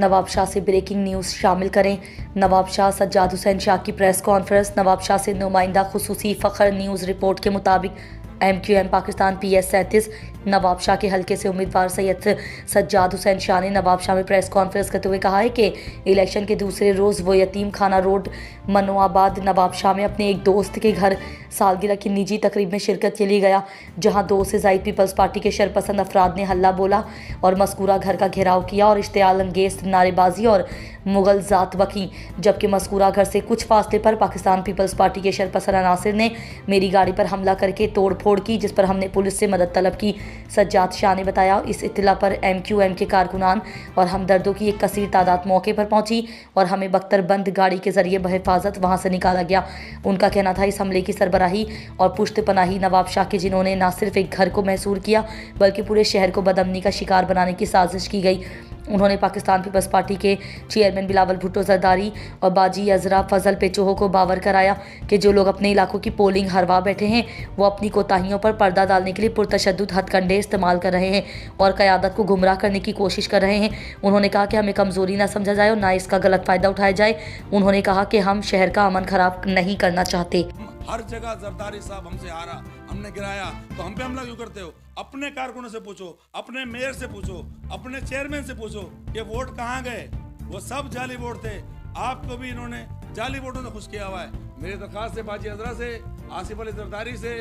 नवाब शाह से breaking news शामिल करें। नवाब शाह सज्जाद हुसैन शाह की प्रेस कॉन्फ्रेंस। नवाब शाह से नुमाइंदा खुसूसी फ़ख्र न्यूज़ रिपोर्ट के मुताबिक MQM पाकिस्तान PS 37 नवाब शाह के हल्के से उम्मीदवार सैयद सज्जाद हुसैन शाह ने नवाब शाह में प्रेस कॉन्फ्रेंस करते हुए कहा है कि इलेक्शन के दूसरे रोज़ वो यतीम खाना रोड मनोआबाद नवाब शाह में अपने एक दोस्त के घर सालगिरह की निजी तकरीब में शिरकत के लिए गया, जहां 2 से ज़ायद पीपल्स पार्टी के शरपसंद अफराद ने हल्ला बोला और मस्कूरा घर का घेराव किया और इश्तियाल अंगेज नारेबाजी और मुगल ज़ात बकी। जबकि मस्कूरा घर से कुछ फासले पर पाकिस्तान पीपल्स पार्टी के शरपसंद अनासिर ने मेरी गाड़ी पर हमला करके तोड़ फोड़ की, जिस पर हमने पुलिस से मदद तलब की। सज्जाद शाह ने बताया, इस इत्तला पर MQM के कारकुनान और हमदर्दों की एक कसीर तादाद मौके पर पहुंची और हमें बख्तरबंद गाड़ी के जरिए बहिफाजत वहां से निकाला गया। उनका कहना था, इस हमले की सरबराही और पुश्त पनाही नवाब शाह के, जिन्होंने न सिर्फ एक घर को महसूर किया बल्कि पूरे शहर को बदअमनी का शिकार बनाने की साजिश की गई। उन्होंने पाकिस्तान पीपल्स पार्टी के चेयरमैन बिलावल भुट्टो जरदारी और बाजी अजरा फजल पेचोहो को बावर कराया कि जो लोग अपने इलाकों की पोलिंग हरवा बैठे हैं वो अपनी कोताहियों पर पर्दा डालने के लिए पुरतशद्दुद हथकंडे इस्तेमाल कर रहे हैं और क़यादत को गुमराह करने की कोशिश कर रहे हैं। उन्होंने कहा कि हमें कमज़ोरी ना समझा जाए और ना इसका गलत फ़ायदा उठाया जाए। उन्होंने कहा कि हम शहर का अमन ख़राब नहीं करना चाहते। हर जगह जरदारी साहब हमसे हारा, हमने गिराया, तो हम पे हमला क्यों करते हो? अपने कारकुनों से पूछो, अपने मेयर से पूछो, अपने चेयरमैन से पूछो कि वोट कहाँ गए। वो सब जाली वोट थे। आपको भी इन्होंने जाली वोटों से खुश किया हुआ है। मेरी दरखास्त से बाजी अजरा से, आसिफ अली जरदारी से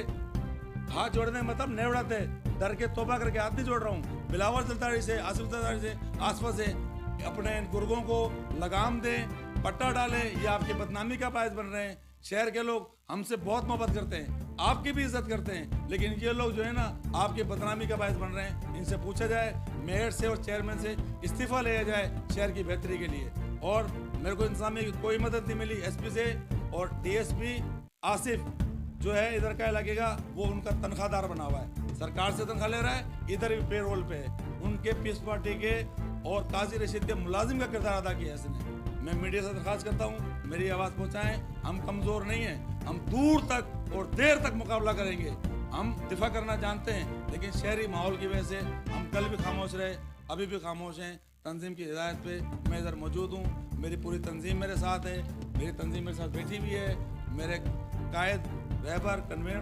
हाथ जोड़ने का मतलब नहीं उड़ाते, डर के तोबा करके हाथ नहीं जोड़ रहा हूँ। बिलावल जरदारी से, आसिफ जरदारी से, आसफा से अपने इन गुर्गों को लगाम दें, पट्टा डालें। ये आपकी बदनामी का बायस बन रहे हैं। शहर के लोग हमसे बहुत मोहब्बत करते हैं, आपकी भी इज्जत करते हैं, लेकिन ये लोग जो है ना आपकी बदनामी का बायस बन रहे हैं। इनसे पूछा जाए, मेयर से और चेयरमैन से इस्तीफा लिया जाए शहर की बेहतरी के लिए। और मेरे को इंतजामिया की कोई मदद नहीं मिली। SP से और DSP आसिफ जो है इधर का इलाके का, वो उनका तनख्वाहदार बना हुआ है, सरकार से तनख्वाह ले रहा है, इधर भी पेरोल पे है। उनके पीस पार्टी के और काजी रशीद के मुलाजिम का किरदार अदा किया इसने। मैं मीडिया से दरख्वास्त करता हूँ, मेरी आवाज़ पहुँचाएं। हम कमज़ोर नहीं हैं, हम दूर तक और देर तक मुकाबला करेंगे। हम दिफा करना जानते हैं, लेकिन शहरी माहौल की वजह से हम कल भी खामोश रहे, अभी भी खामोश हैं। तंजीम की हिदायत पे मैं इधर मौजूद हूँ, मेरी पूरी तंजीम मेरे साथ है, मेरी तंजीम मेरे साथ बैठी भी है, मेरे कायद रहबर कन्वेनर